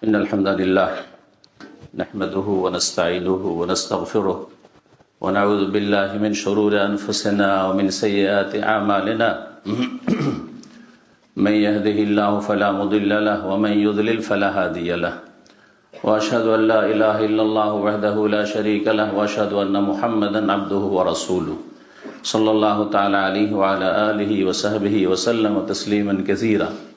إن الحمد لله نحمده ونستعينه ونستغفره ونعوذ بالله من شرور أنفسنا ومن سيئات أعمالنا من يهده الله فلا مضل له ومن يضلل فلا هادي له وأشهد أن لا إله إلا الله وحده لا شريك له وأشهد أن محمدا عبده ورسوله صلى الله تعالى عليه وعلى آله وصحبه وسلم تسليما كثيرا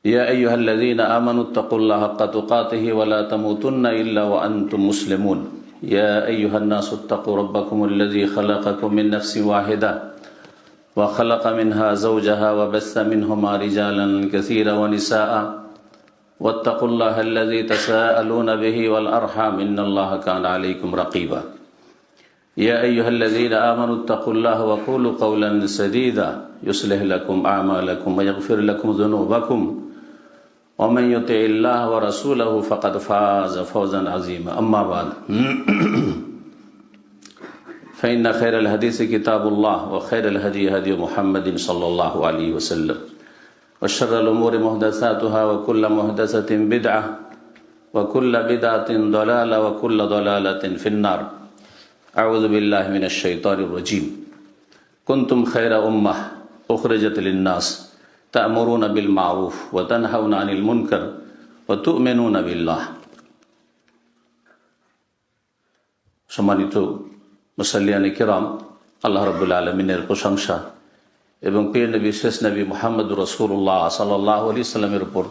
يا أيها الذين آمنوا اتقوا الله حق تقاته ولا تموتن إلا وأنتم مسلمون يا أيها الناس اتقوا ربكم الذي خلقكم من نفس واحدة وخلق منها زوجها وبث منهما رجالا كثيرا ونساء واتقوا الله الذي تساءلون به والأرحام إن الله كان عليكم رقيبا يا أيها الذين آمنوا اتقوا الله وقولوا قولا سديدا يصلح لكم أعمالكم ويغفر لكم ذنوبكم ومن يطع الله ورسوله فقد فاز فوزا عظيما أما بعد فإن خير الحديث كتاب الله وخير الهدي هدي محمد صلى الله عليه وسلم وشر الأمور محدثاتها وكل محدثة بدعة وكل بدعة ضلالة وكل ضلالة في النار أعوذ بالله من الشيطان الرجيم كنتم خير أمة أخرجت للناس تأمرون بالمعروف وتنهون عن المنكر وتؤمنون بالله সম্মানিত মুসল্লিয়ানে কিরাম, আল্লাহ রাব্বুল আলামিনের প্রশংসা এবং প্রিয় নবী শেষ নবী মুহাম্মদুর রাসূলুল্লাহ সাল্লাল্লাহু আলাইহি সাল্লামের উপর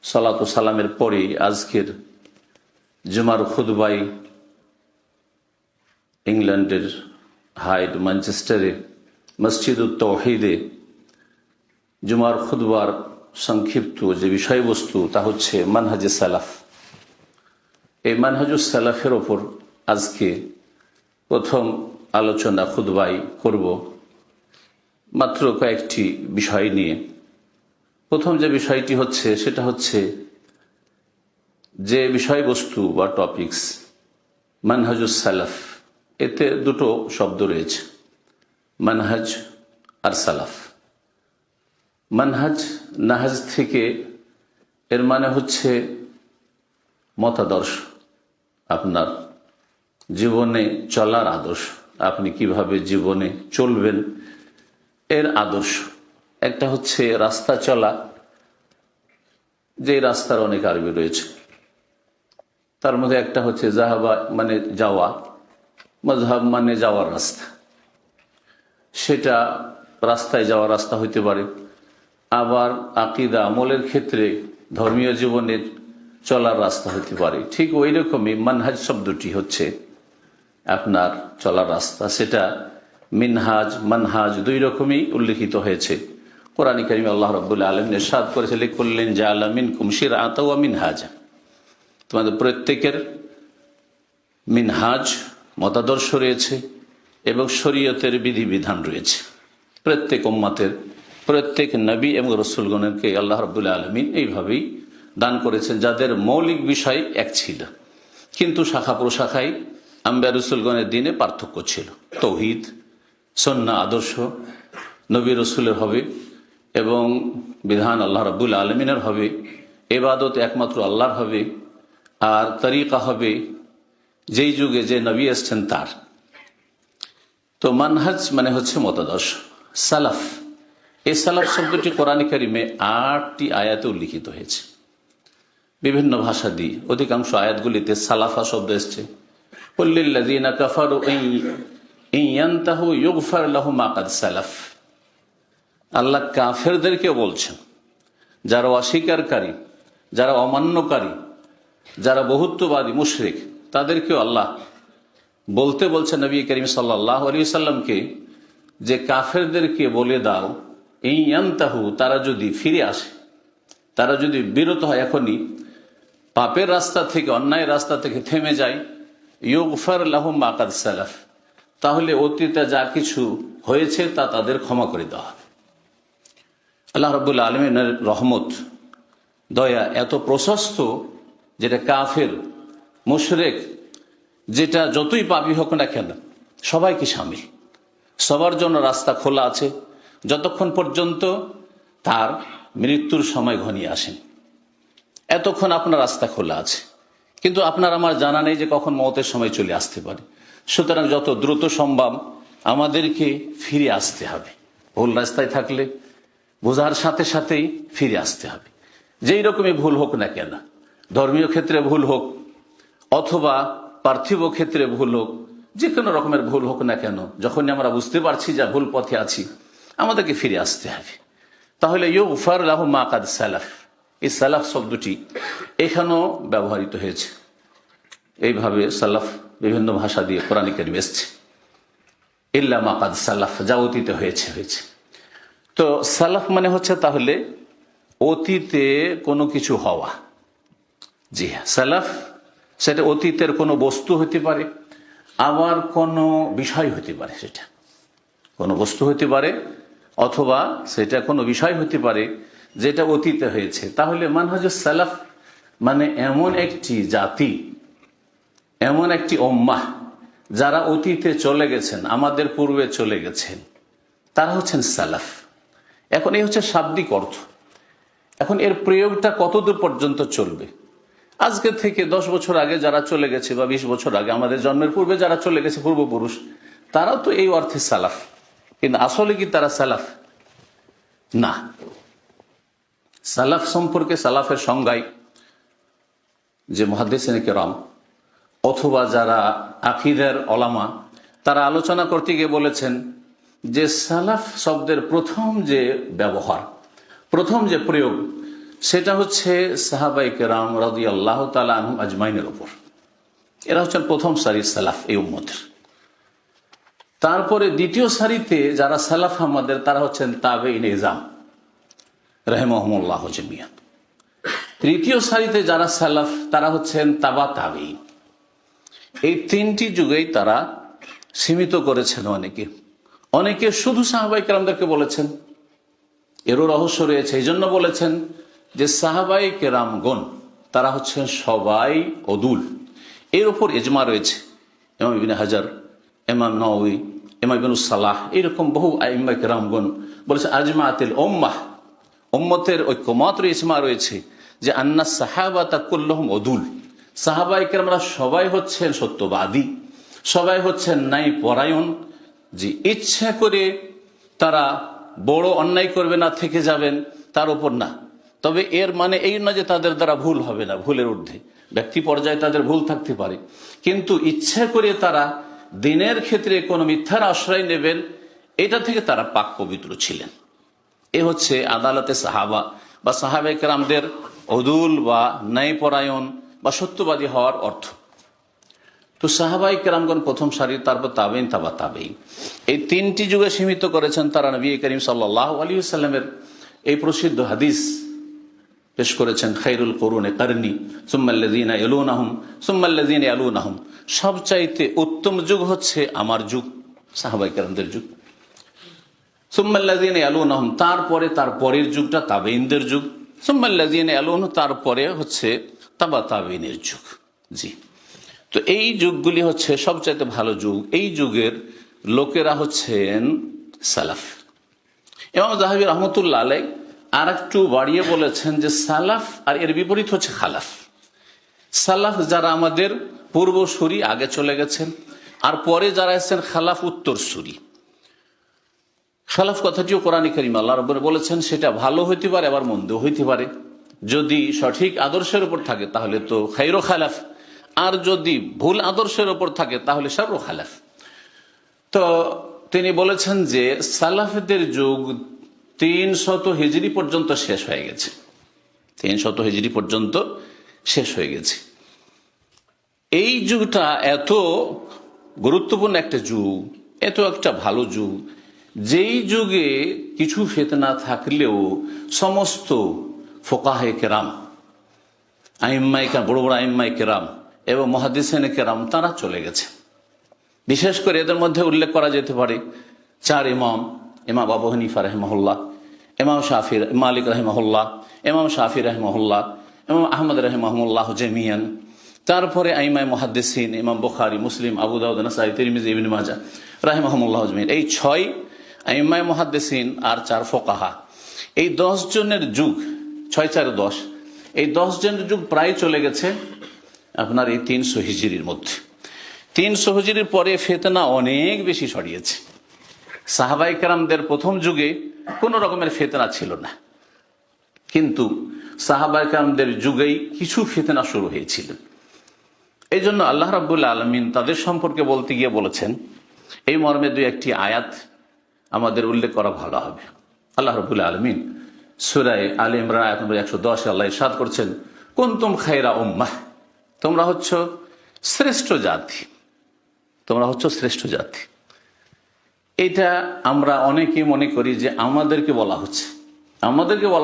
সালাত ও সালামের পরে আজকের জুমার খুতবায় ইংল্যান্ডের হাইড ম্যানচেস্টারে মসজিদুত তাওহীদে জুমার খুতবার সংক্ষিপ্ত যে বিষয়বস্তু তা হচ্ছে মানহাজে সালাফ। এই মানহাজুস সালাফের ওপর আজকে প্রথম আলোচনা খুতবাই করব মাত্র কয়েকটি বিষয় নিয়ে। প্রথম যে বিষয়টি হচ্ছে সেটা হচ্ছে যে বিষয়বস্তু বা টপিকস মানহাজুস সালাফ, এতে দুটো শব্দ রয়েছে, মানহাজ আর সালাফ। মানহাজ, নাহাজ থেকে এর মানে হচ্ছে মতাদর্শ, আপনার জীবনে চলার আদর্শ, আপনি কিভাবে জীবনে চলবেন এর আদর্শ। একটা হচ্ছে রাস্তা চলা, যে রাস্তার অনেক আরবি রয়েছে, তার মধ্যে একটা হচ্ছে জাহাবা মানে যাওয়া, মজহাব মানে যাওয়ার রাস্তা, সেটা রাস্তায় যাওয়ার রাস্তা হইতে পারে। আবার আকিদা আমলের ক্ষেত্রে ধর্মীয় জীবনের চলার রাস্তা হতে পারে। ঠিক ওই রকমই মানহাজ শব্দটি হচ্ছে আপনার চলার রাস্তা। সেটা মিনহাজ মানহাজ দুই রকমই উল্লেখিত হয়েছে কোরআনে কারিমে। আল্লাহ রাব্বুল আলামিন ইরশাদ করেছে লিকুল্লিন জাআলা মিনকুম শিরআতাও ওয়া মিনহাজা, তোমাদের প্রত্যেকের মিনহাজ মতাদর্শ রয়েছে এবং শরীয়তের বিধিবিধান রয়েছে। প্রত্যেক উম্মতের প্রত্যেক নবী এবং রসুলগণকে আল্লাহ রাব্বুল আলামিন এইভাবেই দান করেছেন, যাদের মৌলিক বিষয় এক ছিল, কিন্তু শাখা প্রশাখায় আম্বিয়া রসুলগণের দিনে পার্থক্য ছিল। তৌহিদ, সুন্নাহ, আদর্শ নবী রসুলের হবে এবং বিধান আল্লাহ রাব্বুল আলামিনের হবে, ইবাদত একমাত্র আল্লাহর হবে, আর তরিকা হবে যেই যুগে যে নবী এসছেন তার। তো মানহাজ মানে হচ্ছে মতাদর্শ। সালাফ, এই সালাফ শব্দটি কোরআনে কারিমে 8টি আয়াতে উল্লিখিত হয়েছে বিভিন্ন ভাষা দিয়ে। অধিকাংশ আয়াতগুলিতে সালাফা শব্দ এসছে। কুল্লিল্লাযীনা কাফারু ইন ইয়ানতাহু ইউগফার লাহুম মা কাদ সালাফ। আল্লাহ কাফেরদেরকে বলছেন, যারা অস্বীকারকারী, যারা অমান্যকারী, যারা বহুত্ববাদী মুশরিক, তাদেরকেও আল্লাহ বলতে বলছেন নবী করিম সাল্লাল্লাহু আলাইহি সাল্লামকে যে কাফেরদেরকে বলে দাও ইয়ানতাহু, তারা যদি ফিরে আসে, তারা যদি বিরত হয়, এখনই পাপের রাস্তা থেকে, অন্যায় রাস্তা থেকে থেমে যায়, ইউগফার লাহুম মা কাদ সালাফ, তাহলে অতীতে যা কিছু হয়েছে তা তাদের ক্ষমা করে দেওয়া হবে। আল্লাহ রাব্বুল আলামিনের রহমত, দয়া এত প্রশস্ত, যেটা কাফের মুশরিক, যেটা যতই পাপী হোক না কেন সবাইকে শামিল, সবার জন্য রাস্তা খোলা আছে যতক্ষণ পর্যন্ত তার মৃত্যুর সময় ঘনিয়ে আসেন। এতক্ষণ আপনার রাস্তা খোলা আছে, কিন্তু আপনার আমার জানা নেই যে কখন মওতের সময় চলে আসতে পারে। সুতরাং যত দ্রুত সম্ভব আমাদেরকে ফিরে আসতে হবে। ভুল রাস্তায় থাকলে বোঝার সাথে সাথেই ফিরে আসতে হবে, যেই রকমই ভুল হোক না কেন, ধর্মীয় ক্ষেত্রে ভুল হোক অথবা পার্থিব ক্ষেত্রে ভুল হোক, যে কোনো রকমের ভুল হোক না কেন, যখনই আমরা বুঝতে পারছি যে ভুল পথে আছি আমাদেরকে ফিরে আসতে হবে। তাহলে ইউগফার লাহু মা কাদ সালাফ, এই সালাফ শব্দটি এখানেও ব্যবহৃত হয়েছে। এইভাবে সালাফ বিভিন্ন ভাষা দিয়ে কোরআনে কারিমে এসেছে, ইল্লা মা কাদ সালাফ, যা অতীত হয়েছে। তো সালাফ মানে হচ্ছে তাহলে অতীতে কোনো কিছু হওয়া। জি হ্যাঁ, সালাফ সেটা অতীতের কোনো বস্তু হতে পারে, আবার কোনো বিষয় হতে পারে, সেটা কোনো বস্তু হতে পারে অথবা সেটা কোনো বিষয় হতে পারে যেটা অতীতে হয়েছে। তাহলে মানহাজুস সালাফ মানে এমন একটি জাতি, এমন একটি উম্মাহ যারা অতীতে চলে গেছেন, আমাদের পূর্বে চলে গেছেন, তারা হচ্ছেন সালাফ। এখন এই হচ্ছে শাব্দিক অর্থ। এখন এর প্রয়োগটা কতদূর পর্যন্ত চলবে? আজকে থেকে 10 বছর আগে যারা চলে গেছে বা 20 বছর আগে আমাদের জন্মের পূর্বে যারা চলে গেছে পূর্বপুরুষ, তারাও তো এই অর্থে সালাফ, কিন্তু আসলে কি তারা সালাফ? না। সালাফ সম্পর্কে সালাফের সংজ্ঞায় যে মুহাদ্দিসিনে কেরাম অথবা যারা আকীদার ওলামা তারা আলোচনা করতে গিয়ে বলেছেন যে সালাফ শব্দের প্রথম যে ব্যবহার, প্রথম যে প্রয়োগ, সেটা হচ্ছে সাহাবায়ে কেরাম রাদিয়াল্লাহু তাআলা আনহুম আজমাইনের উপর। এরা হচ্ছেন প্রথম সারির সালাফ এই উম্মতের। তারপরে দ্বিতীয় সারিতে যারা সালাফ আমাদের, তারা হচ্ছেন তাবেঈন ইজাম রাহিমাহুমুল্লাহ জামিয়ান। তৃতীয় সারিতে যারা সালাফ তারা হচ্ছেন তাবা তাবেঈন। এই তিনটি যুগেই তারা সীমিত করেছেন। অনেকে শুধু সাহাবায়ে কেরামদেরকে বলেছেন, এরও রহস্য রয়েছে। এই জন্য বলেছেন যে সাহাবায়ে কেরামগণ তারা হচ্ছেন সবাই অদুল, এর উপর ইজমা রয়েছে। ইমাম ইবনে হাজার, ইমাম নাওয়ী, ইমাম ইবনে সালাহ, এরকম বহু আইম্মায়ে কেরামগণ বলেছে আজমাআতিল উম্মাহ, উম্মতের ঐক্যমত ইজমা রয়েছে যে আন্না সাহাবাতা কুল্লুহুম অদুল, সাহাবায়ে কেরামরা সবাই হচ্ছেন সত্যবাদী, সবাই হচ্ছেন ন্যায় পরায়ণ। যে ইচ্ছা করে তারা বড় অন্যায় করবে না, থেকে যাবেন তার উপর না। তবে এর মানে এই না যে তাদের দ্বারা ভুল হবে না, ভুলের ঊর্ধ্বে ব্যক্তি পর্যায়ে তাদের ভুল থাকতে পারে, কিন্তু ইচ্ছা করে তারা দিনের ক্ষেত্রে কোনো মিথ্যার আশ্রয় নেবেন, এটা থেকে তারা পাক পবিত্র ছিলেন। এ হচ্ছে আদালতে সাহাবা বা সাহাবায়ে কেরামদের অদুল বা ন্যায়পরায়ণ বা সত্যবাদী হওয়ার অর্থ। তো সাহাবায়ে কেরামগণ প্রথম সারি, তারপর তাবেঈন, তাবা তাবেঈন, এই তিনটি যুগে সীমিত করেছেন তারা। নবী করিম সাল্লাল্লাহু আলাইহি ওয়াসাল্লামের এই প্রসিদ্ধ হাদিস পেশ করেছেন, খায়রুল কুরুনি কারনি সুম্মাল্লাযীনা ইয়ালুনাহুম সুম্মাল্লাযীনা ইয়ালুনাহুম, সবচাইতে উত্তম যুগ হচ্ছে আমার যুগ, সাহাবায়ে কেরামদের যুগ। সুম্মাল্লাযীনা ইয়ালুনাহুম, তারপরে তার পরের যুগটা তাবেঈনদের যুগ। সুম্মাল্লাযীনা ইয়ালুনহুম, তারপরে হচ্ছে তাবা তাবেঈনের যুগ। জি, তো এই যুগগুলি হচ্ছে সবচাইতে ভালো যুগ। এই যুগের লোকেরা হচ্ছেন সালাফ। ইমাম যাহাবী রাহমাতুল্লাহ আলাইহি আর একটু বাড়িয়ে বলেছেন যে সালাফ আর এর বিপরীত হচ্ছে খালাফ। সালাফ যারা আমাদের পূর্বসূরি, আগে চলে গেছেন, আর পরে যারা এসেছেন খালাফ উত্তরসূরি। খালাফ কথাটিও কোরআনে কারিমে আল্লাহ রাব্বুল বলেছেন, সেটা ভালো হইতে পারে আবার মন্দ হইতে পারে। যদি সঠিক আদর্শের উপর থাকে তাহলে তো খায়রু খালাফ, আর যদি ভুল আদর্শের উপর থাকে তাহলে শাররু খালাফ। তো তিনি বলেছেন যে সালাফদের যুগ 300 হিজরি পর্যন্ত শেষ হয়ে গেছে, 300 হিজরি পর্যন্ত শেষ হয়ে গেছে। এই যুগটা এত গুরুত্বপূর্ণ একটা যুগ, এত একটা ভালো যুগ, যেই যুগে কিছু ফিতনা থাকলেও সমস্ত ফুকাহে কেরাম, আইম্মায়ে কেরাম, বড় বড় আইম্মায়ে কেরাম এবং মুহাদ্দিসিনে কেরাম তারা চলে গেছে। বিশেষ করে এদের মধ্যে উল্লেখ করা যেতে পারে 4 ইমাম: ইমাম আবু হানিফা রাহিমাহুল্লাহ, ইমাম শাফি, মালিক রাহিমাহুল্লাহ, ইমাম শাফি রাহিমাহুল্লাহ, ইমাম আহমদ রাহিমাহুল্লাহ জামিয়ান। তারপরে আইম্মায়ে মুহাদ্দিসিন ইমাম বুখারী, মুসলিম, আবু দাউদ, নাসাঈ, তিরমিজি, ইবনে মাজাহ রাহিমাহুমুল্লাহ জামিয়ান। এই 6 আইম্মায়ে মুহাদ্দিসিন আর 4 ফুকাহা, এই 10 জনের যুগ, 6 4 10, এই 10 জনের যুগ প্রায় চলে গেছে আপনার এই 300 হিজরির মধ্যে। 300 হিজরির পরে ফিতনা অনেক বেশি ছড়িয়েছে। সাহাবায়ে কেরামদের প্রথম যুগে কোন রকমের ফিতনা ছিল না, কিন্তু সাহাবায়ে কেরামদের যুগেই কিছু ফিতনা শুরু হয়েছিল। এই জন্য আল্লাহ রাব্বুল আলামিন তাদের সম্পর্কে বলতে গিয়ে বলেছেন, এই মর্মে 2-1টি আয়াত আমাদের উল্লেখ করা ভালো হবে। আল্লাহ রাব্বুল আলামিন সূরা আলে ইমরান আয়াত নম্বর 110 আল্লাহ ইরশাদ করছেন, কুনতুম খায়রা উম্মাহ, তোমরা হচ্ছ শ্রেষ্ঠ জাতি, তোমরা হচ্ছ শ্রেষ্ঠ জাতি। এটা আমরা অনেকেই মনে করি যে আমাদেরকে বলা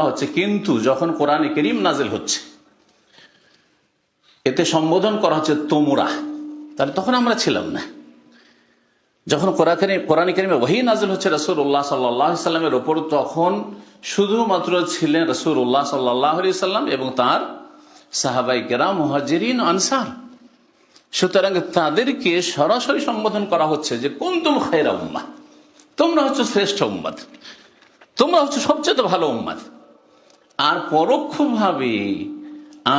হচ্ছে, কিন্তু যখন কোরআনে কারীম নাজিল হচ্ছে এতে সম্বোধন করা হচ্ছে তোমরা, তাহলে তখন আমরা ছিলাম না। যখন কোরআনে কারীমে ওহী নাজিল হচ্ছে রাসূলুল্লাহ সাল্লাল্লাহু আলাইহি সাল্লামের উপর, তখন শুধুমাত্র ছিলেন রাসূলুল্লাহ সাল্লাল্লাহু আলাইহি সাল্লাম এবং তার সাহাবায়ে কেরাম, মুহাজিরিন, আনসার। সুতরাং তাদেরকে সরাসরি সম্বোধন করা হচ্ছে যে কুনতুম খায়রা উম্মাহ, তোমরা হচ্ছে শ্রেষ্ঠ উম্মত, তোমরা হচ্ছে সবচেয়ে ভালো উম্মত। আর পরোক্ষভাবে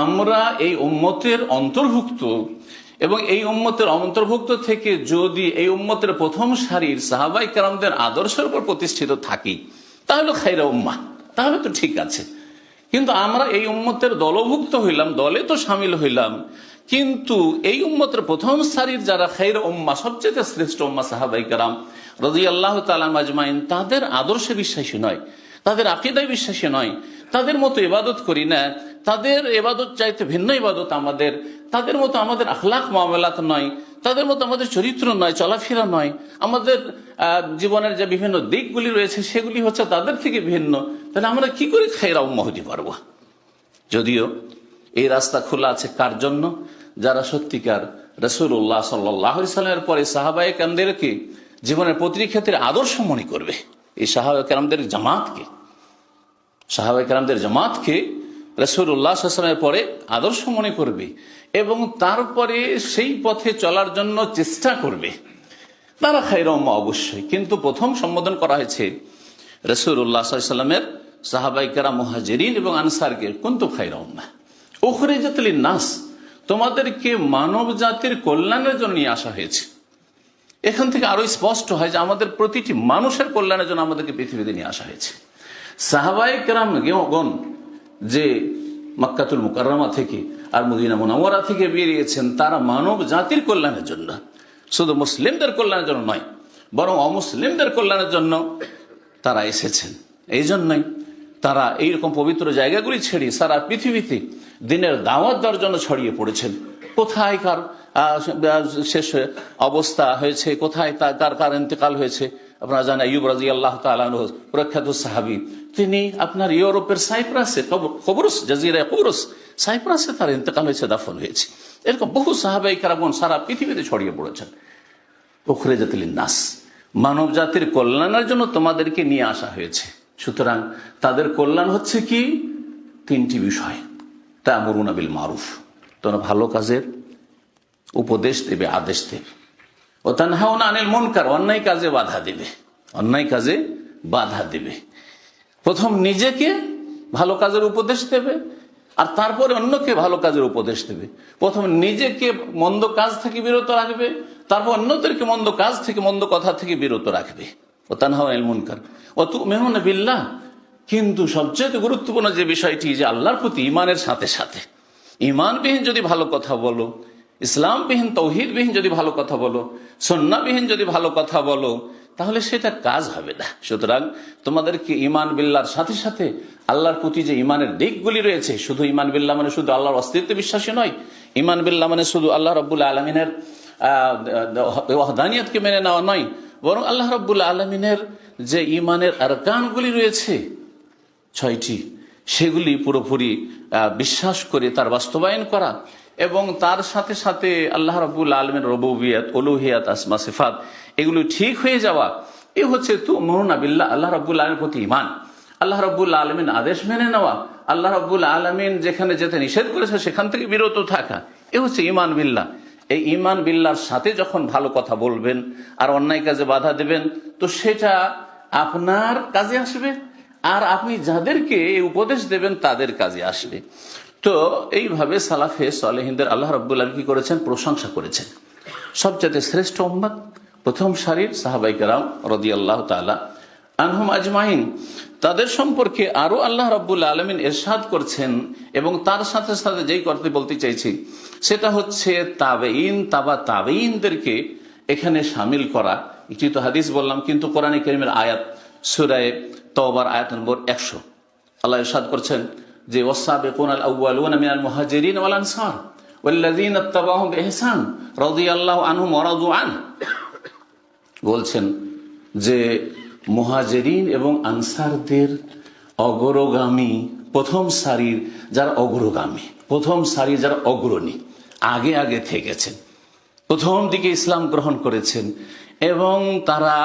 আমরা এই উম্মতের অন্তর্ভুক্ত, এবং এই উম্মতের অন্তর্ভুক্ত থেকে যদি এই উম্মতের প্রথম সারির সাহাবায়ে কেরামদের আদর্শের উপর প্রতিষ্ঠিত থাকি তাহলে খায়রা উম্মাহ, তাহলে তো ঠিক আছে। কিন্তু আমরা এই উম্মতের দলভুক্ত হইলাম, দলে তো শামিল হইলাম, কিন্তু এই উম্মতের প্রথম সারির যারা খায়রা উম্মাহ, সবচেয়ে শ্রেষ্ঠ উম্মাহ সাহাবায়ে কেরাম রাদিয়াল্লাহু তাআলা আজমাইন, তাদের আদর্শে বিশ্বাসী নয়, তাদের আকীদায় বিশ্বাসী নয়, তাদের মতো ইবাদত করি না, তাদের ইবাদত চাইতে ভিন্ন ইবাদত আমাদের, তাদের মতো আমাদের আখলাক মুআমালাত নয়, তাদের মতো আমাদের চরিত্র নয়, চলাফেরা নয়, আমাদের জীবনের যে বিভিন্ন দিকগুলি রয়েছে সেগুলি হচ্ছে তাদের থেকে ভিন্ন। তাহলে আমরা কি করে খায়রা উম্মাহ হতে পারবো? যদিও এই রাস্তা খোলা আছে কার জন্য? যারা সত্যিকার রাসূলুল্লাহ সাল্লাল্লাহু আলাইহি সাল্লামের পরে সাহাবায়ে কেরামদেরকে জীবনের প্রতিটি ক্ষেত্রে আদর্শ মনে করবে। এই সাহাবায়ে কেরামদের জামাতকে রাসূলুল্লাহ সাল্লাল্লাহু আলাইহি ওয়াসাল্লামের পরে আদর্শ মনে করবে এবং তারপরে সেই পথে চলার জন্য চেষ্টা করবে, তারা খায়রা উম্মাহ অবশ্যই। কিন্তু প্রথম সম্বোধন করা হয়েছে রাসূলুল্লাহ সাল্লাল্লাহু আলাইহি ওয়াসাল্লামের সাহাবায়ে কেরাম, মুহাজিরিন এবং আনসারকে, কুনতুম খায়রা উম্মাহ উখরিজাত লিন-নাস, তোমাদেরকে মানব জাতির কল্যাণের জন্য নিয়ে আসা হয়েছে। এখান থেকে আরো স্পষ্ট হয় যে আমাদের প্রতিটি মানুষের কল্যাণের জন্য আমাদেরকে পৃথিবীতে নিয়ে আসা হয়েছে। সাহাবায়ে কেরামগণ যে মক্কাতুল মুকাররমা থেকে আর মদিনা মুনাওয়ারা থেকে বেরিয়েছেন, তারা মানব জাতির কল্যাণের জন্য, শুধু মুসলিমদের কল্যাণের জন্য নয়, বরং অমুসলিমদের কল্যাণের জন্য তারা এসেছেন। এই জন্যই তারা এইরকম পবিত্র জায়গাগুলি ছেড়ে সারা পৃথিবীতে দিনের দাওয়াত দেওয়ার জন্য ছড়িয়ে পড়েছেন। কোথায় কার শেষ অবস্থা হয়েছে, কোথায় কার ইন্তেকাল হয়েছে আপনারা জানেন। আইয়ুব রাদিয়াল্লাহু তাআলা আনহু, প্রখ্যাত সাহাবী, তিনি আপনার ইউরোপের সাইপ্রাসে, কবরস, জাজিরা কবরস, সাইপ্রাসে তার ইন্তেকাল হয়েছে, দাফন হয়েছে। এরকম বহু সাহাবায়ে কেরাম সারা পৃথিবীতে ছড়িয়ে পড়েছেন। উখরিজাত লিন-নাস, মানব জাতির কল্যাণের জন্য তোমাদেরকে নিয়ে আসা হয়েছে। সুতরাং তাদের কল্যাণ হচ্ছে কি? 3টি বিষয়। তা'মুরুনা বিল মারুফ, তোমরা ভালো কাজের উপদেশ দেবে, আদেশ দেবে। ও তানহাউনা আনিল মুনকার, অন্যায় কাজে বাধা দেবে, অন্যায় কাজে বাধা দেবে। প্রথম নিজেকে ভালো কাজের উপদেশ দেবে আর তারপরে অন্যকে ভালো কাজের উপদেশ দেবে। প্রথম নিজেকে মন্দ কাজ থেকে বিরত রাখবে, তারপর অন্যদেরকে মন্দ কাজ থেকে, মন্দ কথা থেকে বিরত রাখবে। ও তানহাউনা আনিল মুনকার ওয়া তু'মিনুনা বিল্লাহ, কিন্তু সবচেয়ে গুরুত্বপূর্ণ যে বিষয়টি, যে আল্লাহর প্রতি ঈমানের সাথে সাথে, ঈমানবিহীন যদি ভালো কথা বলো, ইসলামবিহীন, তৌহিদবিহীন যদি ভালো কথা বলো, সুন্নাহবিহীন যদি ভালো কথা বলো, তাহলে সেটা কাজ হবে না। সুতরাং তোমাদেরকে ঈমান বিল্লাহর সাথে সাথে আল্লাহর প্রতি যে ঈমানের দিকগুলি রয়েছে, শুধু ঈমান বিল্লাহ মানে শুধু আল্লাহর অস্তিত্বে বিশ্বাসী নয়, ঈমান বিল্লাহ মানে শুধু আল্লাহ রাব্বুল আলামিনের ওয়াহদানিয়তকে মেনে নেওয়া নয়, বরং আল্লাহ রাব্বুল আলামিনের যে ঈমানের আরকানগুলি রয়েছে 6টি, সেগুলি পুরোপুরি বিশ্বাস করে তার বাস্তবায়ন করা এবং তার সাথে সাথে আল্লাহ রাব্বুল আলামিনের রুবুবিয়ত, উলুহিয়ত, আসমা সিফাত এগুলো ঠিক হয়ে যাওয়া। এ হচ্ছে তু'মিনুনা বিল্লাহ, আল্লাহ রাব্বুল আলামিনের প্রতি ঈমান, আল্লাহ রাব্বুল আলামিন আদেশ মেনে নেওয়া, আল্লাহ রাব্বুল আলামিন যেখানে যেতে নিষেধ করেছে সেখান থেকে বিরত থাকা। এ হচ্ছে ঈমান বিল্লাহ। এই ঈমান বিল্লাহর সাথে যখন ভালো কথা বলবেন আর অন্যায় কাজে বাধা দেবেন, তো সেটা আপনার কাজে আসবে আর আপনি যাদেরকে এই উপদেশ দেবেন তাদের কাজে আসবে। তো এইভাবে সালাফে সালেহিনদের আল্লাহ রাব্বুল আলামিন কি করেছেন? প্রশংসা করেছেন। সবচেয়ে শ্রেষ্ঠ উম্মত প্রথম সারির সাহাবায়ে কেরাম রাদিয়াল্লাহু তাআলা আনহুম আজমাইন, তাদের সম্পর্কে আরো আল্লাহ রাব্বুল আলামিন ইরশাদ করছেন। এবং তার সাথে সাথে যেই করতে বলতে চাইছি সেটা হচ্ছে তাবেঈন, তাবেঈনদেরকে এখানে শামিল করা। একটি তো হাদিস বললাম, কিন্তু কোরআনে কারীমের আয়াত সূরা তাওবার আয়াত নম্বর 100 আল্লাহ ইরশাদ করছেন যে ওয়াসাবিকুনাল আউয়ালুনা মিনাল মুহাজিরিন ওয়াল আনসার ওয়াল্লাযীনা ইত্তাবাউহুম বিইহসান রাদিয়াল্লাহু আনহুম ওয়া রাদু আনহু, বলছেন যে মুহাজিরিন এবং আনসারদের অগ্রগামী, প্রথম সারির যারা অগ্রগামী, প্রথম সারির যারা অগ্রণী, আগে আগে থেকেছেন, প্রথম দিকে ইসলাম গ্রহণ করেছেন এবং তারা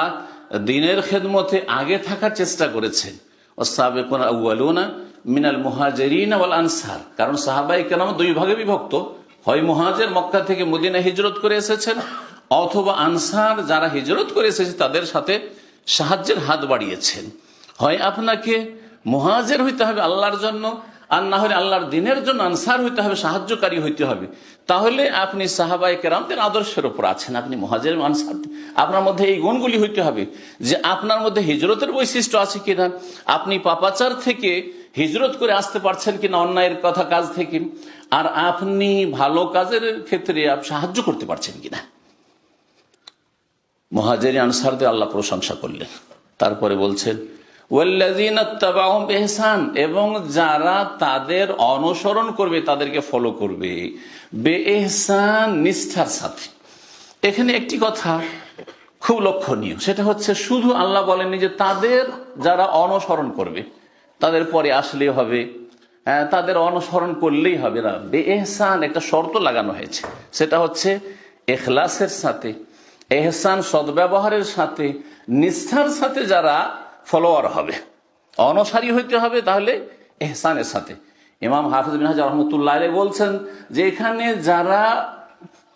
দ্বীনের খেদমতে আগে থাকার চেষ্টা করেছেন। ওয়াসাবিকুনা আউয়ালুনা মিনাল মুহাজিরিন ওয়াল আনসার, কারণ সাহাবায়ে কেরাম দুই ভাগে বিভক্ত, হয় মুহাজির মক্কা থেকে মদিনা হিজরত করে এসেছেন, অথবা আনসার যারা হিজরত করে এসেছে তাদের সাথে সাহায্যের হাত বাড়িয়েছেন। হয় আপনাকে মুহাজির হইতে হবে আল্লাহর জন্য, আর না হলে আল্লাহর দ্বীনের জন্য আনসার হইতে হবে, সাহায্যকারী হইতে হবে। তাহলে আপনি সাহাবায়ে কেরামদের আদর্শের উপর আছেন, আপনি মুহাজির আনসার, আপনার মধ্যে এই গুণগুলি হইতে হবে যে আপনার মধ্যে হিজরতের বৈশিষ্ট্য আছে কিনা, আপনি পাপাচার থেকে হিজরত করে আসতে পারছেন কিনা, অন্যায়ের কথা কাজ থেকে, আর আপনি ভালো কাজের ক্ষেত্রে সাহায্য করতে পারছেন কিনা। মুহাজির আনসারদের আল্লাহ প্রশংসা করলেন। তারপরে বলছেন ওয়াল্লাযীনা ইত্তাবাউহুম বিইহসান, এবং যারা তাদের অনুসরণ করবে, তাদেরকে ফলো করবে, বিইহসান, নিষ্ঠার সাথে। এখানে একটি কথা খুব লক্ষণীয়, সেটা হচ্ছে শুধু আল্লাহ বলেননি যে তাদের যারা অনুসরণ করবে তাদের পরে আসলেই হবে, তাদের অনুসরণ করলেই হবে না। বিইহসান একটা শর্ত লাগানো হয়েছে, সেটা হচ্ছে ইখলাসের সাথে, এহসান সদ্ব্যবহারের সাথে, নিষ্ঠার সাথে যারা ফলোয়ার হবে, অনুসারী হইতে হবে, তাহলে এহসানের সাথে। ইমাম হাফিজ বিন হাজার রহমতুল্লাহ আলাইহি বলছেন যে এখানে যারা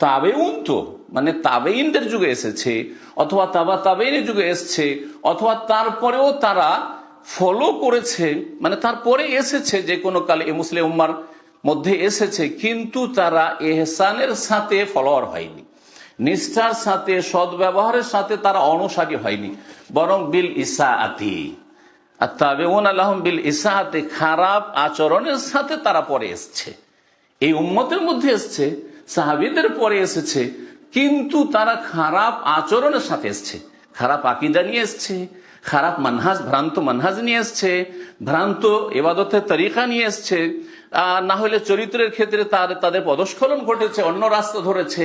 তাবেউন, তো মানে তাবেইনদের যুগে এসেছে, অথবা তাবেইনের যুগে এসেছে, অথবা তারপরেও তারা ফলো করেছে, মানে তারপরে এসেছে, যে কোনো কালে এই মুসলিম উম্মার মধ্যে এসেছে, কিন্তু তারা এহসানের সাথে ফলোয়ার হয়নি, নিষ্ঠার সাথে, সদ্ব্যবহারের সাথে তারা অনুসারী হয়নি, বরং বিল ইসাআতি, আর তাবেউনা লাহুম বিল ইসাআতি, খারাপ আচরণের সাথে তারা পরে এসছে। এই উম্মতের মধ্যে এসছে, সাহাবীদের পরে এসেছে, কিন্তু তারা খারাপ আচরণের সাথে এসছে, খারাপ আকীদা নিয়ে এসছে, খারাপ মানহাজ, ভ্রান্ত মানহাজ নিয়ে এসছে, ভ্রান্ত ইবাদতের তরিকা নিয়ে এসছে, না হলে চরিত্রের ক্ষেত্রে তাদের পদস্খলন ঘটেছে, অন্য রাস্তা ধরেছে।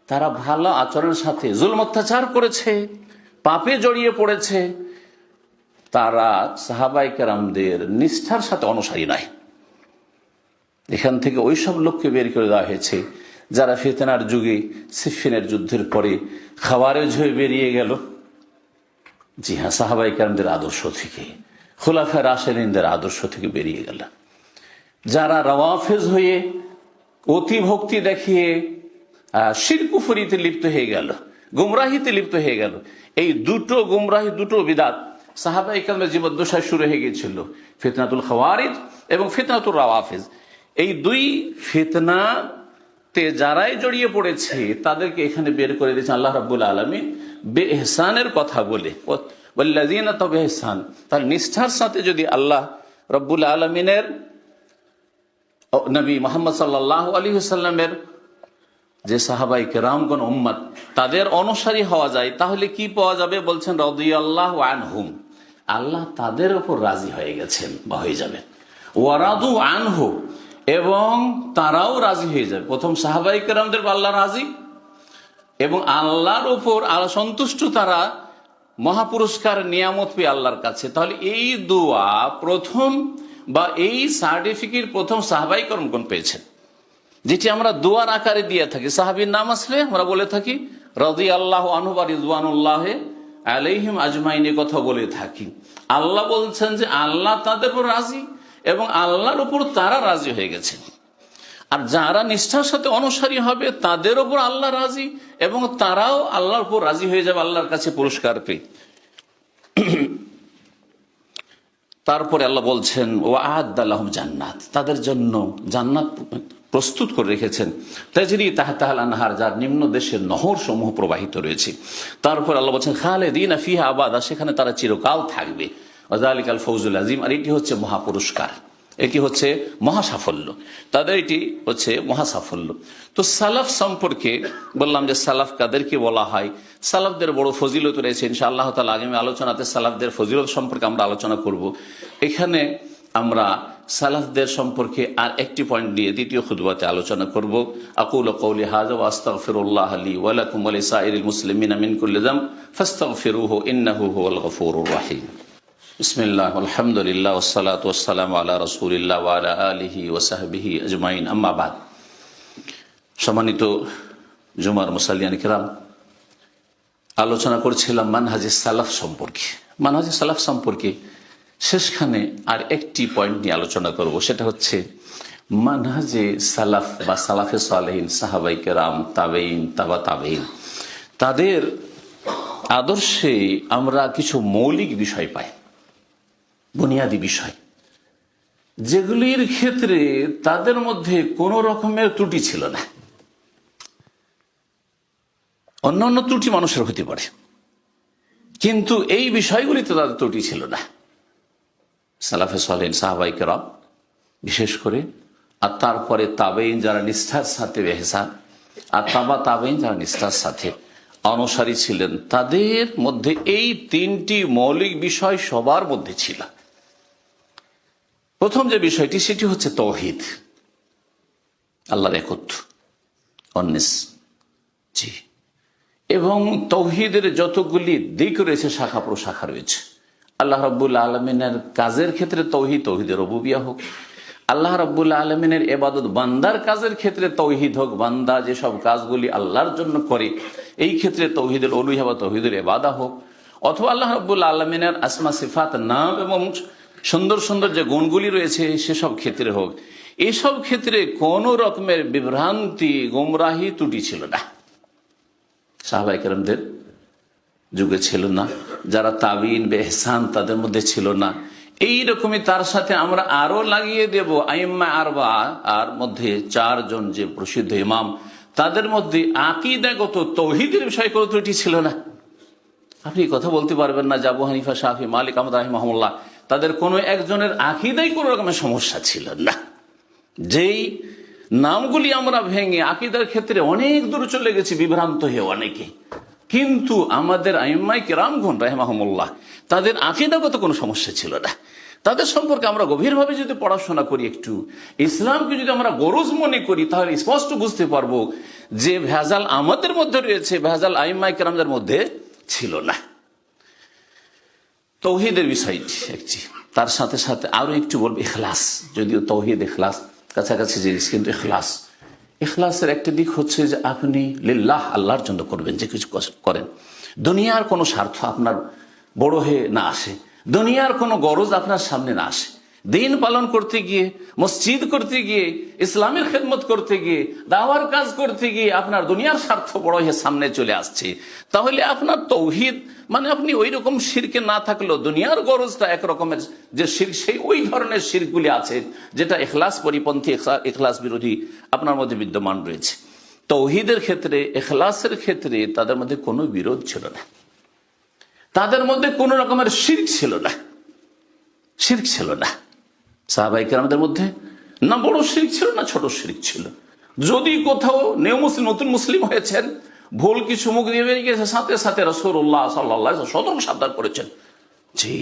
তারা ভালো আচরণের সাথে জুলম অত্যাচার করেছে, পাপে জড়িয়ে পড়েছে, তারা সাহাবায়ে কেরামদের নিষ্ঠার সাথে অনুসারী নয়। এখান থেকে ওইসব লোককে বের করে দেওয়া হয়েছে যারা ফিতনার যুগে, সিফিনের যুদ্ধের পরে খাওয়ারেজ হয়ে বেরিয়ে গেল। জি হ্যাঁ, সাহাবায়ে কেরামদের আদর্শ থেকে, খুলাফায়ে রাশিদিনদের আদর্শ থেকে বেরিয়ে গেল। যারা রাওয়াফেজ হয়ে অতি ভক্তি দেখিয়ে শিরক কুফরিতে লিপ্ত হয়ে গেল, গুমরাহিতে লিপ্ত হয়ে গেল, এই দুটো গুমরাহি, দুটো বিদাত সাহাবায়ে কেরামের জীবদ্দশায় শুরু হয়ে গিয়েছিল, ফিতনাতুল খাওয়ারিজ এবং ফিতনাতুল রাওয়াফিজ। এই দুই ফিতনাতে যারাই জড়িয়ে পড়েছে তাদেরকে এখানে বের করে দিয়েছেন আল্লাহ রাব্বুল আলামিন বেইহসানের কথা বলে, ওয়াল্লাযীনা ইত্তাবাউ বিইহসান। তার নিষ্ঠার সাথে যদি আল্লাহ রাব্বুল আলামিনের নবী মুহাম্মদ সাল্লাল্লাহু আলাইহি ওয়াসাল্লামের যে সাহাবায়ে কেরামগণ উম্মত, তাদের অনুসারী হওয়া যায়, তাহলে কি পাওয়া যাবে? বলছেন রাদিয়াল্লাহু আনহুম, আল্লাহ তাদের উপর রাজি হয়ে গেছেন বা হয়ে যাবেন, ওয়া রাদু আনহু, এবং তারাও রাজি হয়ে যাবে। প্রথম সাহাবায়ে কেরামদের আল্লাহ রাজি, এবং আল্লাহর উপর আল্লাহ সন্তুষ্ট, তারা মহাপুরস্কার নিয়ামত পেয়ে আল্লাহর কাছে। তাহলে এই দোয়া প্রথম, বা এই সার্টিফিকেট প্রথম সাহাবায়ে কেরামগণ পেয়েছেন, যেটি আমরা দোয়ার আকারে দিয়ে থাকি। সাহাবীর নাম আসলে আমরা বলে থাকি রাদিয়াল্লাহু আনহু ওয়া রিদওয়ানুল্লাহ আলাইহিম আজমাইন, কথা বলে থাকি। আল্লাহ বলছেন যে আল্লাহ তাদের উপর রাজি এবং আল্লাহর উপর তারা রাজি হয়ে গেছে। আর যারা নিষ্ঠার সাথে অনুসারী হবে তাদের উপর আল্লাহ রাজি, এবং তারাও আল্লাহর উপর রাজি হয়ে যাবে আল্লাহর কাছে পুরস্কার পেয়ে। তারপরে আল্লাহ বলছেন ওয়া'আদ্দা লাহুম জান্নাত, তাদের জন্য জান্নাত প্রস্তুত করে রেখেছেন, তাজরি তাহতাল আনহার, যার নিম্ন দেশের নহর সমূহ প্রবাহিত রয়েছে। তারপর আল্লাহ বলছেন খালিদিনা ফিহা আবাদা, সেখানে তারা চিরকাল থাকবে। ওয়াযালিকাল ফাওজুল আযীম, আর এটি হচ্ছে মহাপুরস্কার, এটি হচ্ছে মহাসাফল্য, তাদের এটি হচ্ছে মহাসাফল্য। তো সালাফ সম্পর্কে বললাম যে সালাফ কাদেরকে বলা হয়, সালাফদের বড় ফজিলত রয়েছে। ইনশাআল্লাহ তাআলা আগামী আলোচনাতে সালাফদের ফজিলত সম্পর্কে আমরা আলোচনা করব। এখানে আমরা সালাফদের সম্পর্কে আর একটি পয়েন্ট নিয়ে দ্বিতীয় খুতবাতে আলোচনা করব। আকুলু কওলি হাযা ওয়া আস্তাগফিরুল্লাহ লি ওয়া লাকুম ওয়া লিসাইরিল মুসলিমিনা মিন কুল্লি যামব ফাস্তাগফিরুহু ইন্নাহু হুয়াল গফুরুর রহিম। বিসমিল্লাহ, আলহামদুলিল্লাহ, ওয়াসসালাতু ওয়াসসালামু আলা রাসূলিল্লাহ ওয়া আলা আলিহি ওয়া সাহবিহি আজমাইন, আম্মা বাদ। সম্মানিত জুমার মুসাল্লিয়ান কিরাম, আলোচনা করছিলাম মানহাজে সালাফ সম্পর্কে। মানহাজে সালাফ সম্পর্কে শেষখানে আর একটি পয়েন্ট নিয়ে আলোচনা করব, সেটা হচ্ছে মানহাজে সালাফ বা সালাফে সালেহিন, সাহাবাই কেরাম, তাবেইন, তাবা তাবেইন, তাদের আদর্শে আমরা কিছু মৌলিক বিষয় পাই, বুনিয়াদী বিষয়, যেগুলির ক্ষেত্রে তাদের মধ্যে কোনো রকমের ত্রুটি ছিল না। অন্যান্য ত্রুটি মানুষের হতে পারে, কিন্তু এই বিষয়গুলিতে তাদের ত্রুটি ছিল না। সালাফে সালেহিন, সাহাবায়ে কেরাম বিশেষ করে, আর তারপরে তাবেইন যারা নিষ্ঠার সাথে ইহসান, আর তাবা তাবেইন যারা নিষ্ঠার সাথে অনুসারী ছিলেন, তাদের মধ্যে এই তিনটি মৌলিক বিষয় সবার মধ্যে ছিল। প্রথম যে বিষয়টি সেটি হচ্ছে তাওহীদ, আল্লাহর একত্ব, অন্নেস, জি। এবং তাওহীদের যতগুলি দিক রয়েছে, শাখা প্রশাখা রয়েছে, আল্লাহ রাব্বুল আলামিনের কাজের ক্ষেত্রে তাওহীদ, তাওহীদের রুবুবিয়্যাহ হোক, আল্লাহ রাব্বুল আলামিনের ইবাদত বান্দার কাজের ক্ষেত্রে তাওহীদ হোক, বান্দা যেসব কাজগুলি আল্লাহর জন্য করে এই ক্ষেত্রে তাওহীদুল উলুহিয়্যাহ বা তাওহীদুল ইবাদা হোক, অথবা আল্লাহ রাব্বুল আলামিনের আসমা সিফাত, নাম এবং সুন্দর সুন্দর যে গুণগুলি রয়েছে সেসব ক্ষেত্রে হোক, এসব ক্ষেত্রে কোন রকমের বিভ্রান্তি, গোমরাহি, ত্রুটি ছিল না। সাহাবায়ে কেরামদের যুগে ছিল না, যারা তাবিঈন বা ইহসান তাদের মধ্যে ছিল না। এইরকমই তার সাথে আমরা আরো লাগিয়ে দেব আইম্মা আরবা, আর মধ্যে চারজন যে প্রসিদ্ধ ইমাম, তাদের মধ্যে আকীদাগত তাওহীদের বিষয়ে কোনো ত্রুটি ছিল না। আপনি কথা বলতে পারবেন না যে আবু হানিফা, শাফি, মালিক, আহমদ রাহিমাহুল্লাহ তাদের কোনো একজনের আকীদায় কোনো রকমের সমস্যা ছিল না। যেই নামগুলি আমরা ভেঙে আকীদার ক্ষেত্রে অনেক দূর চলে গেছি বিভ্রান্ত হয়ে অনেকে, কিন্তু আমাদের আইম্মায়ে কেরামগণ রাহিমাহুমুল্লাহ তাদের আকীদাগত কোনো সমস্যা ছিল না। তাদের সম্পর্কে আমরা গভীরভাবে যদি পড়াশোনা করি, একটু ইসলামকে যদি আমরা গরজ মনে করি, তাহলে স্পষ্ট বুঝতে পারবো যে ভেজাল আমাদের মধ্যে রয়েছে, ভেজাল আইম্মায়ে কেরামদের মধ্যে ছিল না। তাওহীদের বিষয়টি একটি, তার সাথে সাথে আরো একটু বলবো ইখলাস। যদিও তাওহীদ ইখলাস কাছাকাছি জিনিস, কিন্তু ইখলাসের একটা দিক হচ্ছে যে আপনি লিল্লাহ, আল্লাহর জন্য করবেন, যে কিছু করেন দুনিয়ার কোনো স্বার্থ আপনার বড় হয়ে না আসে, দুনিয়ার কোনো গরজ আপনার সামনে না আসে। দিন পালন করতে গিয়ে, মসজিদ করতে গিয়ে, ইসলামের খেদমত করতে গিয়ে, দাওয়ার কাজ করতে গিয়ে আপনার দুনিয়ার স্বার্থ বড় হয়ে সামনে চলে আসছে, তাহলে আপনার তাওহীদ মানে আপনি ওই রকম শিরকে না থাকলেও দুনিয়ার গরজটা একরকমের যে শিরক, সেই ওই ধরনের শিরকগুলি আছে যেটা ইখলাস পরিপন্থী, ইখলাস বিরোধী আপনার মধ্যে বিদ্যমান রয়েছে। তাওহীদের ক্ষেত্রে, ইখলাসের ক্ষেত্রে তাদের মধ্যে কোনো বিরোধ ছিল না, তাদের মধ্যে কোনো রকমের শিরক ছিল না, শিরক ছিল না। সাহাবায়ে কেরামদের মধ্যে না বড় শিরক ছিল না ছোট শিরক ছিল। যদি কোথাও নতুন মুসলিম হয়েছেন, ভুল কিছু মুখ দিয়ে বেরিয়ে গেছে, সাথে সাথে রাসূলুল্লাহ সাল্লাল্লাহু আলাইহি ওয়াসাল্লাম সতর্ক সাবধান করেছেন, জি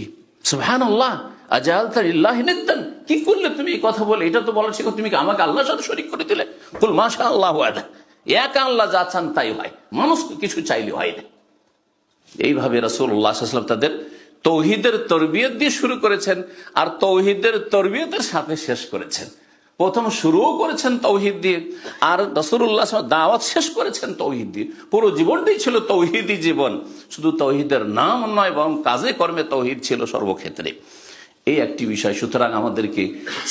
সুবহানাল্লাহ আজালতা লিল্লাহি নিদ্দান, কি করলে তুমি এই কথা বলে? এটা তো বলা ছিল তুমি কি আমাকে আল্লাহর সাথে শরীক করে দিলে? কুল মাশাআল্লাহু আলা, এক আল্লাহ যা চান তাই হয়, মানুষ কিছু চাইলে হয় না। এইভাবে রাসূলুল্লাহ সাল্লাল্লাহু আলাইহি ওয়াসাল্লাম তাদের তাওহীদের তরবিয়ত দিয়ে শুরু করেছেন, আর তাওহীদের তরবিয়তের সাথে শেষ করেছেন। প্রথম শুরুও করেছেন তাওহীদ দিয়ে, আর রাসূলুল্লাহ দাওয়াত শেষ করেছেন তাওহীদ দিয়ে। পুরো জীবনটাই ছিল তাওহীদি জীবন, শুধু তাওহীদের নাম নয় বরং কাজে কর্মে তাওহীদ ছিল সর্বক্ষেত্রে। এই একটি বিষয়। সুতরাং আমাদেরকে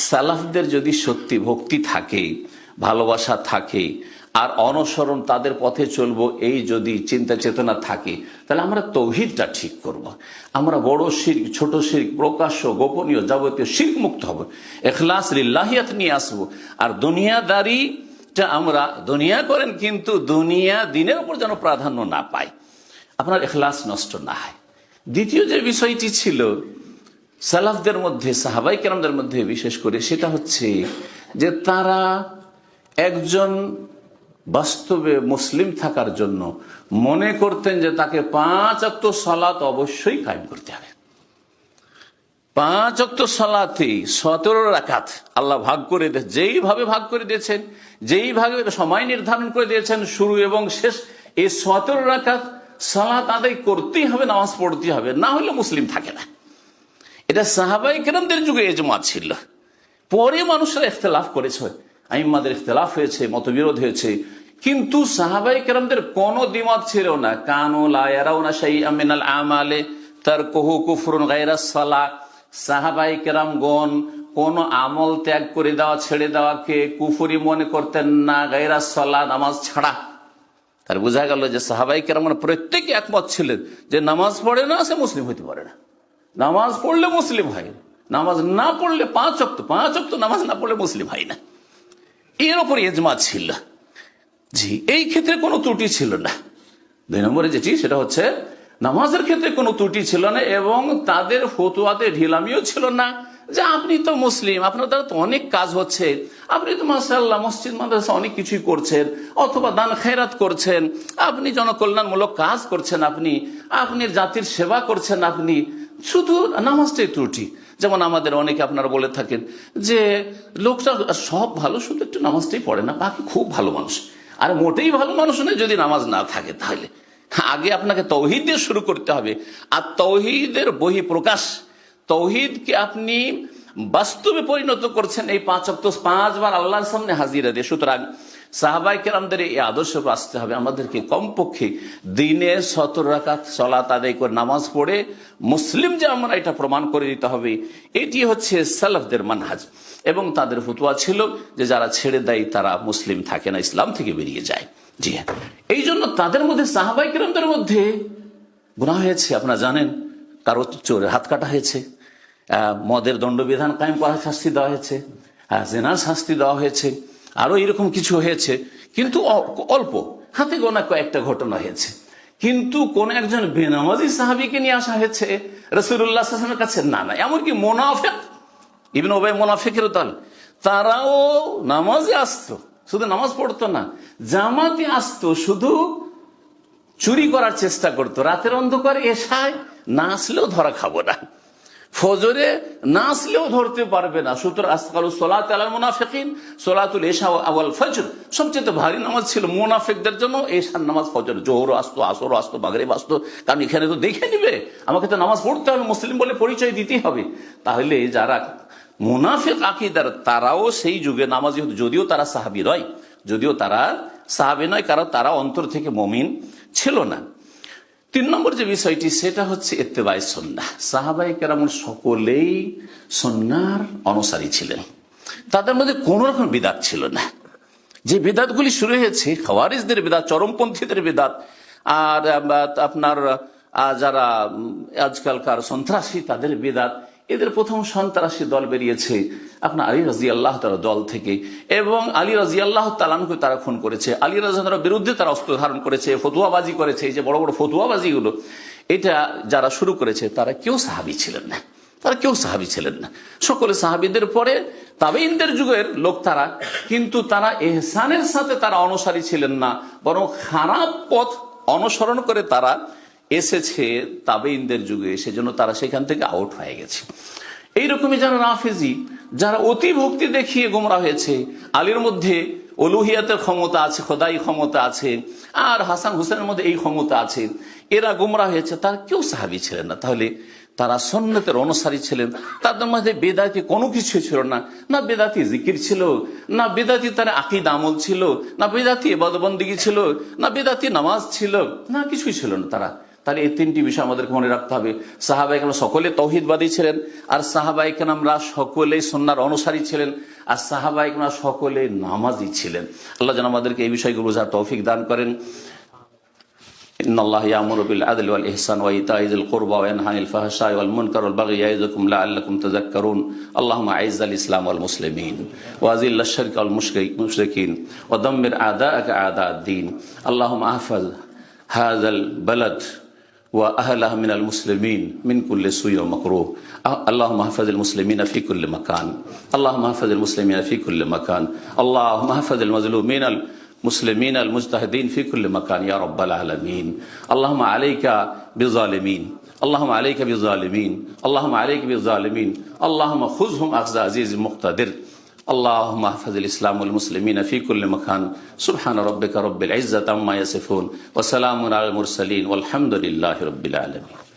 সালাফদের যদি সত্যি ভক্তি থাকে, ভালোবাসা থাকে, আর অনুসরণ, তাদের পথে চলবো, এই যদি চিন্তা চেতনা থাকে, তাহলে আমরা তৌহিদটা ঠিক করব। আমরা বড় শিরক, ছোট শিরক, প্রকাশ্য, গোপনীয়, যাবতীয় শিরক মুক্ত হব, ইখলাস লিল্লাহিয়াত নিয়ে আসবো। আর দুনিয়াদারিটা আমরা দুনিয়া করেন, কিন্তু দুনিয়া দিনের উপর যেন প্রাধান্য না পায়, আপনার ইখলাস নষ্ট না হয়। দ্বিতীয় যে বিষয়টি ছিল সালাফদের মধ্যে, সাহাবাই কেরামদের মধ্যে বিশেষ করে, সেটা হচ্ছে যে তারা একজন বাস্তবে মুসলিম থাকার জন্য মনে করতেন যে তাকে 5 ওয়াক্ত সালাত অবশ্যই কায়েম করতে হবে। 5 ওয়াক্ত সালাতে 17 রাকাত আল্লাহ ভাগ করে দিয়েছেন, যেইভাবে ভাগ করে দিয়েছেন, যেইভাবে সময় নির্ধারণ করে দিয়েছেন, শুরু এবং শেষ, এই 17 রাকাত সালাত আদায় করতেই হবে, নামাজ পড়তেই হবে, না হলে মুসলিম থাকে না। এটা সাহাবাই কেরামদের যুগে ইজমা ছিল। পরে মানুষরা ইখতিলাফ করেছে, আইম্মাদের ইখতিলাফ হয়েছে, মতবিরোধ হয়েছে, কিন্তু সাহাবাই কেরামদের কোনো দ্বিমত ছিল না। কানু লা ইয়ারাউনা শাইআম মিনাল আমালে তারকুহু কুফরুন গায়রাস সালাহ। সাহাবাই কেরামগণ কোন আমল ত্যাগ করে দেওয়া, ছেড়ে দেওয়াকে কুফরি মনে করতেন না, গায়রাস সালাহ, নামাজ ছাড়া। তার বোঝা গেল যে সাহাবাই কেরামগণ প্রত্যেকে একমত ছিলেন যে নামাজ পড়ে না সে মুসলিম হইতে পারে না, নামাজ পড়লে মুসলিম হয়, নামাজ না পড়লে 5 ওয়াক্ত নামাজ না পড়লে মুসলিম হয় না। এর উপর ইজমা ছিল। জি, এই ক্ষেত্রে কোনো ত্রুটি ছিল না। 2 নম্বরে যেটি, সেটা হচ্ছে নামাজের ক্ষেত্রে কোনো ত্রুটি ছিল না, এবং তাদের ফতোয়াতে ঢিলামিও ছিল না যে আপনি তো মুসলিম, আপনার দ্বারা তো অনেক কাজ হচ্ছে, আপনি তো মাশাআল্লাহ মসজিদ মাদ্রাসা অনেক কিছুই করছেন, অথবা দান খেরাত করছেন, আপনি জনকল্যাণমূলক কাজ করছেন, আপনি জাতির সেবা করছেন, আপনি শুধু নামাজটাই ত্রুটি। যেমন আমাদের অনেকে আপনারা বলে থাকেন যে লোকটা সব ভালো, শুধু একটু নামাজটাই পড়ে না, বাকি খুব ভালো মানুষ। আর মোটেই ভালো মানুষ নয় যদি নামাজ না থাকে। তাহলে আগে আপনাকে তৌহিদ দিয়ে শুরু করতে হবে। আর তৌহিদের বহিঃপ্রকাশ, তৌহিদকে আপনি বাস্তবে পরিণত করছেন এই 5 ওয়াক্ত 5 বার আল্লাহর সামনে হাজিরা দিয়ে। সুতরাং সাহাবাই কেরামদের এই আদর্শ আসতে হবে। আমাদেরকে কমপক্ষে দিনে 17 রাকাত সালাত আদায় করে নামাজ পড়ে মুসলিম যে আমরা, এটা প্রমাণ করে দিতে হবে। এটি হচ্ছে সালাফদের মানহাজ। এবং তাদের ফতোয়া ছিল যে যারা ছেড়ে দেয় তারা মুসলিম থাকে না, ইসলাম থেকে বেরিয়ে যায়। জি হ্যাঁ, এই জন্য তাদের মধ্যে, সাহাবাই কেরামদের মধ্যে গুনাহ হয়েছে। আপনারা জানেন, কারো চোরের হাত কাটা হয়েছে, মদের দণ্ডবিধান কায়েম করা, শাস্তি দেওয়া হয়েছে, জেনার শাস্তি দেওয়া হয়েছে, আরো এরকম কিছু হয়েছে। কিন্তু অল্প হাতে গোনা কয়েকটা ঘটনা হয়েছে। কিন্তু কোন একজন বেনামাজি সাহাবীকে নিয়ে আসা হয়েছে রাসূলুল্লাহ সাল্লাল্লাহু আলাইহি ওয়াসাল্লামের কাছে, না, এমনকি মুনাফিক ইবনে উবাই, মুনাফিকের দল, তারাও নামাজে আসতো, শুধু নামাজ পড়তো না, জামাতে আসতো, শুধু চুরি করার চেষ্টা করতো। রাতের অন্ধকারে এশায় না আসলেও ধরা খাবো না, ফজরে না আসলেও ধরতে পারবে না। সুতরাং আসকালু সালাত আলাল মুনাফিকিন সালাতুল ইশা ওয়াল ফজর, সবচেয়ে ভারী নামাজ ছিল মুনাফিকদের জন্য এশার নামাজ, ফজর, জোহর আসতো, আসর আসতো, মাগরিব আসতো। কারণ এখানে তো দেখে নিবে, আমাকে তো নামাজ পড়তে হবে, মুসলিম বলে পরিচয় দিতেই হবে। তাহলে যারা মুনাফিক আকীদার, তারাও সেই যুগে নামাজি হতো, যদিও তারা সাহাবী নয়, কারণ তারা অন্তর থেকে মুমিন ছিল না। 3 নম্বর যে বিষয়টি, সেটা হচ্ছে ইত্তেবায়ে সুন্নাহ। সাহাবায়ে কেরাম সকলেই সুন্নাহর অনুসারী ছিলেন, তাদের মধ্যে কোন রকম বিদআত ছিল না। যে বিদআতগুলি শুরু হয়েছে, খাওয়ারিজদের বিদআত, চরমপন্থীদের বিদআত, আর আপনার যারা আজকালকার সন্ত্রাসী, তাদের বিদআত। এদের প্রথম সন্ত্রাসী দল বেরিয়েছে আপনার আলী রাদিয়াল্লাহু তাআলা দল থেকে, এবং আলী রাদিয়াল্লাহু তাআলাকে তারা খুন করেছে, আলী রাদিয়াল্লাহু বিরুদ্ধে তারা অস্ত্র ধারণ করেছে, ফতোয়াবাজি করেছে। এই যে বড় বড় ফতোয়াবাজিগুলো, এটা যারা শুরু করেছে তারা কেউ সাহাবী ছিলেন না, সকলে সাহাবীদের পরে তাবেঈনদের যুগের লোক তারা, কিন্তু তারা ইহসানের সাথে তারা অনুসারী ছিলেন না, বরং খারাপ পথ অনুসরণ করে তারা এসেছে তাবেঈনদের যুগে, সেজন্য তারা সেখান থেকে আউট হয়ে গেছে। এইরকমই যারা রাফেজি, যারা অতি ভক্তি দেখিয়ে গোমরা হয়েছে, আলীর মধ্যে উলুহিয়াতের ক্ষমতা আছে, খোদাই ক্ষমতা আছে, আর হাসান হুসেনের মধ্যে এই ক্ষমতা আছে, এরা গোমরা হয়েছে, তারা কেউ সাহাবী ছিলেন না। তাহলে তারা সুন্নতের অনুসারী ছিলেন। তাদের মধ্যে বেদাতি কোনো কিছু ছিল না, না বেদাতি জিকির ছিল, না বেদাতি তার আকীদা আমল ছিল, না বেদাতি ইবাদত বন্দেগী ছিল, না বেদাতি নামাজ ছিল, না কিছুই ছিল না তারা। তাহলে এই 3টি বিষয় আমাদেরকে মনে রাখতে হবে। সাহাবায়ে কেরাম সকলে তাওহীদবাদী ছিলেন, আর সাহাবায়ে কেরামরা সকলেই সুন্নাহর অনুসারী ছিলেন। আর সাহাবায়ে কেরাম সকলে নামাজি ছিলেন। আল্লাহ যেন আমাদেরকে এই বিষয়গুলো বোঝার তৌফিক দান করেন। ইন্নাল্লাহা ইয়ামুরু বিল আদলি ওয়াল ইহসান ওয়া ইতাই যিল কুরবা ওয়া ইয়ানহা আনিল ফাহশাই ওয়াল মুনকার ওয়াল বাগই ইয়াইযুকুম লাআল্লাকুম তাযাক্কারুন। আল্লাহুম্মা আইজ্জিল ইসলাম ওয়াল মুসলিমিন ওয়া আযিল্লাশ শিরকা ওয়াল মুশরিকিন ওয়া দাম্মির আ'দাআকা আ'দা'আদ-দ্বীন। আল্লাহুম্মা আহফাজ হাযাল বালাদ ওয়া আহলাহু মিনাল মুসলিমিন মিন কুল্লি সুইয়্যিন ওয়া মাকরুহ। আল্লাহুম্মা আহফাজিল মুসলিমিনা ফি কুল্লি মাকান। আল্লাহুম্মা আহফাজিল মুসলিমিনা ফি কুল্লি মাকান। আল্লাহুম্মা আহফাজিল মাজলুমিনাল মুসলিমিন আল মুজতাহিদিন ফি কুল্লি মাকান ইয়া রাব্বাল আলামিন। আল্লাহুম্মা আলাইকা বিযালিমিন, আল্লাহুম্মা আলাইকা বিযালিমিন, আল্লাহুম্মা আলাইকা বিযালিমিন, আল্লাহুম্মা খুযহুম আখযা আজিজিন মুকতাদির। আল্লাহুম্মা আহফাজিল ইসলাম ওয়াল মুসলিমিনা ফি কুল্লি মাকান। সুবহানা রাব্বিকা রাব্বিল ইজ্জাতি আম্মা ইয়াসিফুন ওয়া সালামুন আলাল মুরসালিন ওয়াল হামদুলিল্লাহি রাব্বিল আলামিন।